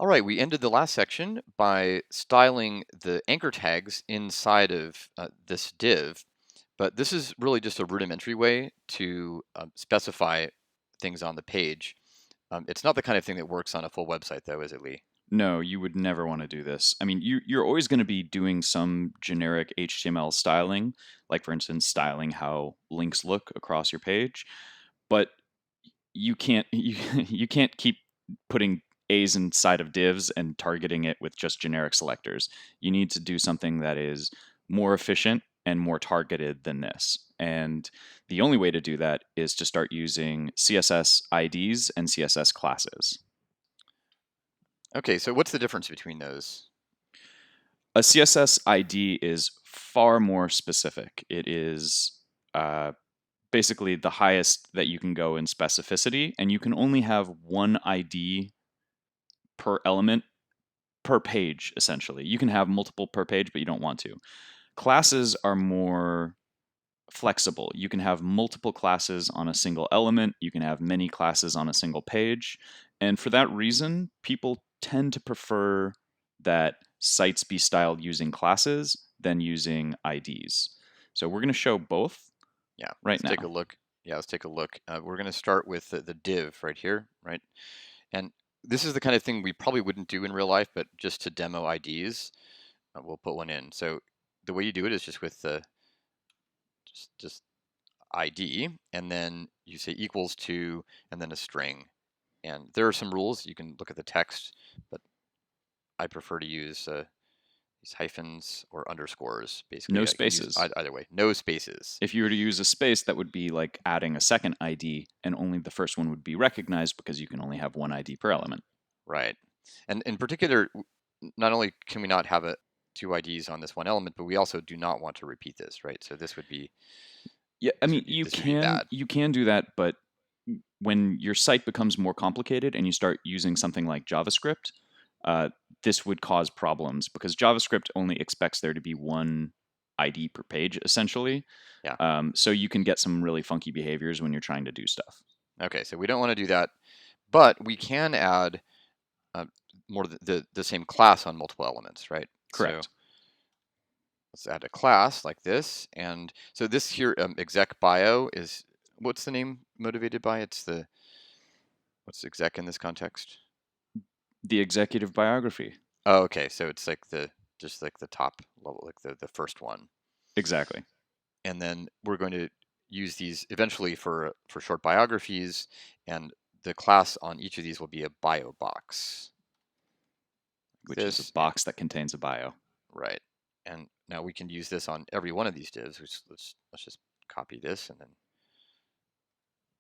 All right, we ended the last section by styling the anchor tags inside of this div, but this is really just a rudimentary way to specify things on the page. It's not the kind of thing that works on a full website, though, is it, Lee? No, you would never want to do this. I mean, you're always going to be doing some generic HTML styling, like for instance, styling how links look across your page, but you can't you can't keep putting A's inside of divs and targeting it with just generic selectors. You need to do something that is more efficient and more targeted than this. And the only way to do that is to start using CSS IDs and CSS classes. Okay, so what's the difference between those? A CSS ID is far more specific. It is basically the highest that you can go in specificity, and you can only have one ID per element per page, essentially. You can have multiple per page, but you don't want to. Classes are more flexible. You can have multiple classes on a single element, you can have many classes on a single page, and for that reason, people tend to prefer that sites be styled using classes than using IDs. So we're going to show both Yeah, right let's now. take a look. Yeah, let's take a look. We're going to start with the div right here, right? And this is the kind of thing we probably wouldn't do in real life, but just to demo IDs, we'll put one in. So the way you do it is just with the just ID, and then you say equals to, and then a string. And there are some rules. You can look at the text, but I prefer to use these hyphens or underscores. Basically, No I can use spaces. either way. No spaces. If you were to use a space, that would be like adding a second ID, and only the first one would be recognized because you can only have one ID per element. Right. And in particular, not only can we not have two IDs on this one element, but we also do not want to repeat this, right? So this would be Yeah, I mean, this would be bad. you can do that, but when your site becomes more complicated and you start using something like JavaScript, uh, this would cause problems because JavaScript only expects there to be one ID per page, essentially. Yeah. So you can get some really funky behaviors when you're trying to do stuff. Okay. So we don't want to do that, but we can add uh, more the same class on multiple elements, right? So Correct. let's add a class like this, and so this here exec bio is what's the name motivated by? It's the what's exec in this context? The executive biography. Oh, okay. So it's like the just like the top level, like the first one, Exactly. and then we're going to use these eventually for short biographies, and the class on each of these will be a bio box. Like Which is a this and box that contains a bio. right, and now we can use this on every one of these divs. Which let's just copy this and then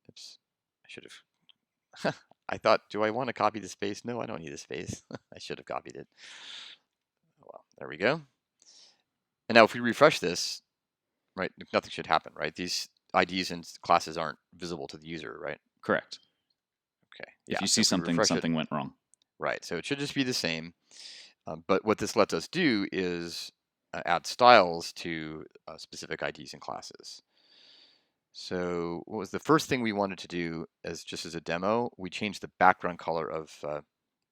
oops, I should have. I thought, do I want to copy the space? No, I don't need a space. I should have copied it. Oh, well, there we go. And now if we refresh this, right, nothing should happen, right? These IDs and classes aren't visible to the user, right? Correct. Okay. If Yeah. you So see if we something, refresh it, something went wrong. right. So it should just be the same. But what this lets us do is add styles to specific IDs and classes. So what was the first thing we wanted to do as just as a demo? We changed the background color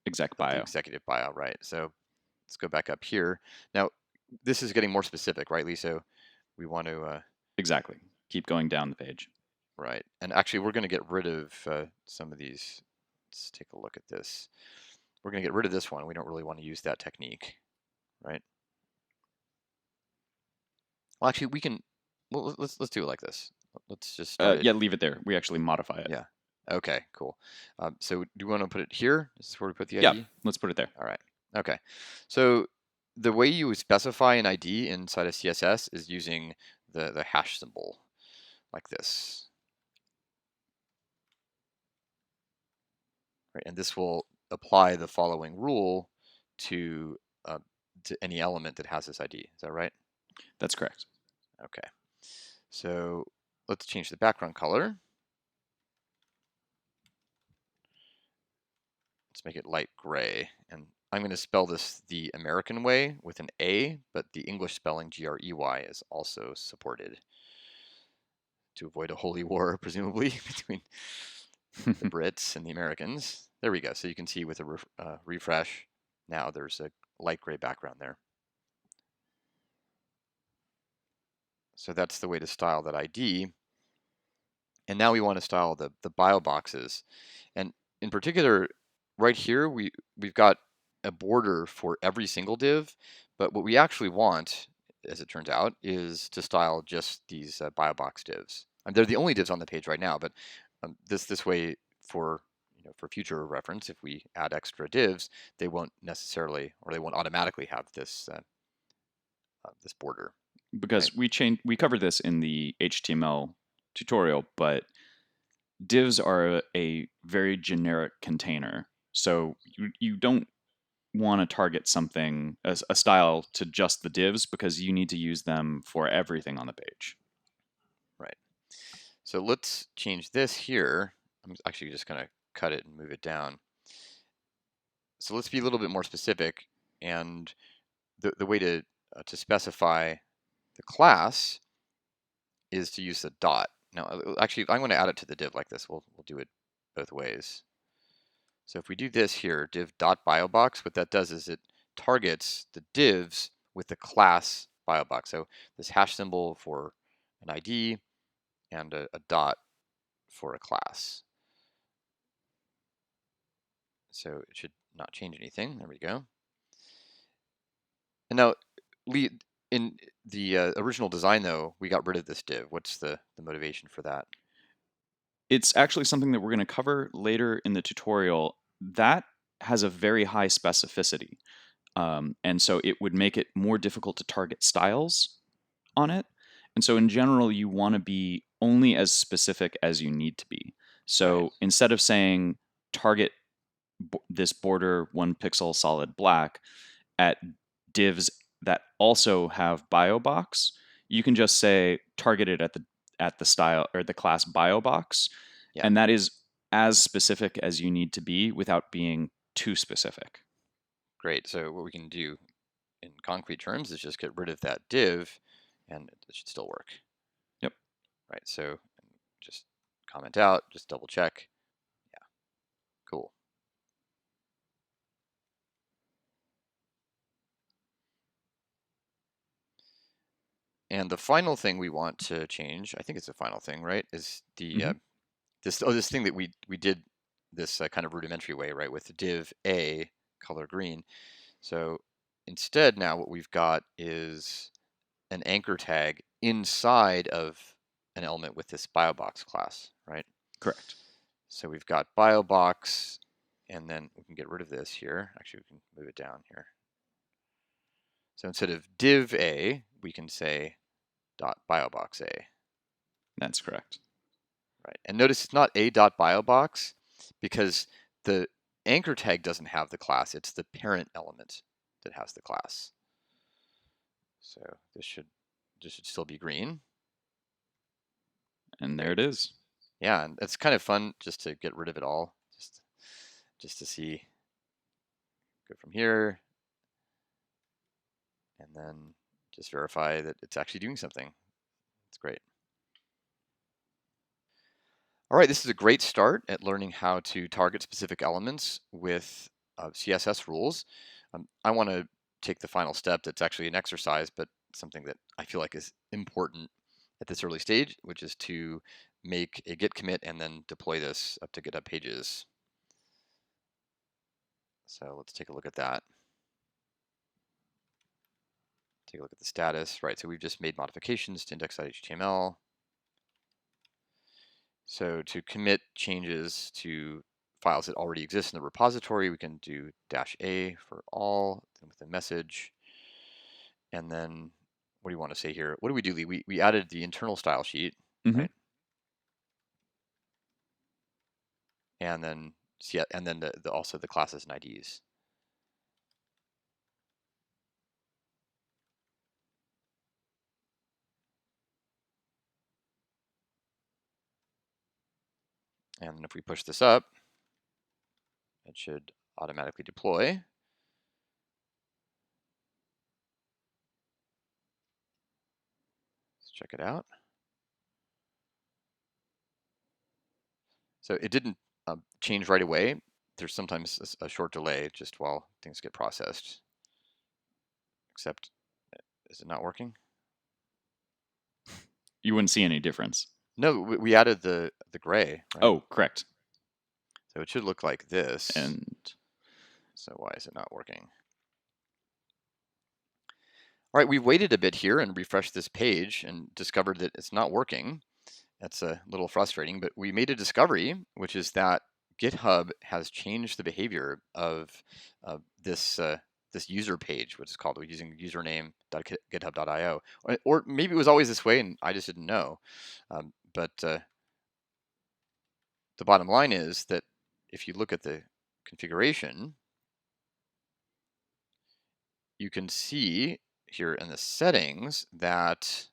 Exec of the bio. executive bio, right? So let's go back up here. Now, this is getting more specific, right, Lee? So we want to, Exactly. Keep going down the page. right. And actually, we're going to get rid of some of these. Let's take a look at this. We're going to get rid of this one. We don't really want to use that technique, right? Well, actually, we can. Well, let's do it like this. Let's just start it. Yeah, leave it there. We actually modify it. Yeah. Okay. Cool. So do you want to put it here? Is this where we put the Yeah, ID? let's put it there. All right. Okay. So the way you specify an ID inside of CSS is using the hash symbol like this, right? And this will apply the following rule to uh, to any element that has this ID. Is that right? That's correct. Okay. So let's change the background color. Let's make it light gray. And I'm going to spell this the American way with an A, but the English spelling Grey is also supported to avoid a holy war, presumably, between the Brits and the Americans. There we go. So you can see with a refresh, now there's a light gray background there. So that's the way to style that ID. And now we want to style the bio boxes. And in particular, right here, we've got a border for every single div, but what we actually want, as it turns out, is to style just these bio box divs. And they're the only divs on the page right now, but this way for for future reference, if we add extra divs, they won't necessarily, or they won't automatically have this border, right? Because we covered this in the HTML tutorial, but divs are a very generic container. So you don't want to target something as a style to just the divs because you need to use them for everything on the page. Right. So let's change this here. I'm actually just going to cut it and move it down. So let's be a little bit more specific. And the way to specify the class is to use the dot. Now, actually, I'm going to add it to the div like this. We'll do it both ways. So if we do this here, div dot biobox, what that does is it targets the divs with the class biobox. So this hash symbol for an ID and a dot for a class. So it should not change anything. There we go. And now, Lee, in the original design, though, we got rid of this div. What's the motivation for that? It's actually something that we're going to cover later in the tutorial. That has a very high specificity. And so it would make it more difficult to target styles on it. And so in general, you want to be only as specific as you need to be. Right. So instead of saying target this border 1 pixel solid black at divs that also have bio box, you can just say target it at the style or the class bio box, Yeah. and that is as specific as you need to be without being too specific. Great. So what we can do in concrete terms is just get rid of that div, and it should still work. Yep. Right. So just comment out. Just double check. Yeah. Cool. And the final thing we want to change, I think it's the final thing, right? Is the Mm-hmm. this thing that we did this kind of rudimentary way, right? With the div A color green. So instead, now what we've got is an anchor tag inside of an element with this BioBox class, right? Correct. So we've got BioBox, and then we can get rid of this here. Actually, we can move it down here. So instead of div A, we can say dot BioBox A. That's correct. Right. And notice it's not a.biobox because the anchor tag doesn't have the class. It's the parent element that has the class. So this should still be green. And there Great. it is. Yeah, and it's kind of fun just to get rid of it all. Just to see. Go from here and then just verify that it's actually doing something. It's great. All right, this is a great start at learning how to target specific elements with CSS rules. I want to take the final step that's actually an exercise, but something that I feel like is important at this early stage, which is to make a git commit and then deploy this up to GitHub Pages. So let's take a look at that. Take a look at the status. Right, so we've just made modifications to index.html. So to commit changes to files that already exist in the repository, we can do -a for all with the message. And then what do you want to say here? What do we do, Lee? We added the internal style sheet, Mm-hmm. right? And then yeah, and then also the classes and IDs. And then if we push this up, it should automatically deploy. Let's check it out. So it didn't change right away. there's sometimes a short delay just while things get processed. Except, is it not working? You wouldn't see any difference. No, we added the gray, right? Oh, correct. So it should look like this. And So why is it not working? All right, we waited a bit here and refreshed this page and discovered that it's not working. That's a little frustrating, but we made a discovery, which is that GitHub has changed the behavior of this user page, which is called using username.github.io. Or maybe it was always this way and I just didn't know. But the bottom line is that if you look at the configuration, you can see here in the settings that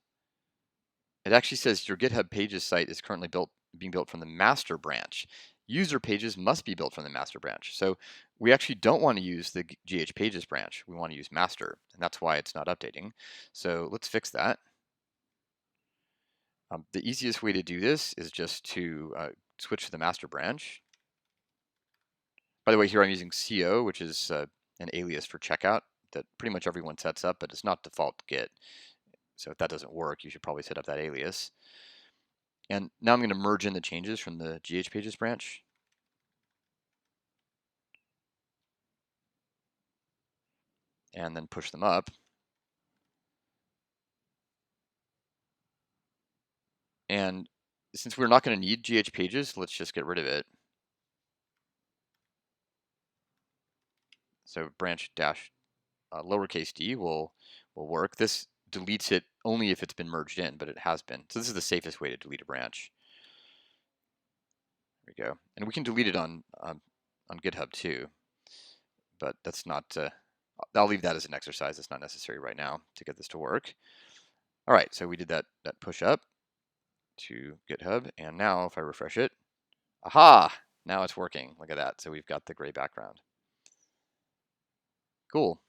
it actually says your GitHub Pages site is currently being built from the master branch. User pages must be built from the master branch. So we actually don't want to use the GH Pages branch. We want to use master, and that's why it's not updating. So let's fix that. The easiest way to do this is just to switch to the master branch. By the way, here I'm using CO, which is an alias for checkout that pretty much everyone sets up, but it's not default Git. So if that doesn't work, you should probably set up that alias. And now I'm going to merge in the changes from the GH Pages branch. And then push them up. And since we're not going to need GH Pages, let's just get rid of it. So branch dash lowercase d will work. This deletes it only if it's been merged in, but it has been. So this is the safest way to delete a branch. There we go. And we can delete it on GitHub too, but that's not, I'll leave that as an exercise. It's not necessary right now to get this to work. All right, so we did that push up to GitHub, and now if I refresh it, aha, now it's working. Look at that. So we've got the gray background. Cool.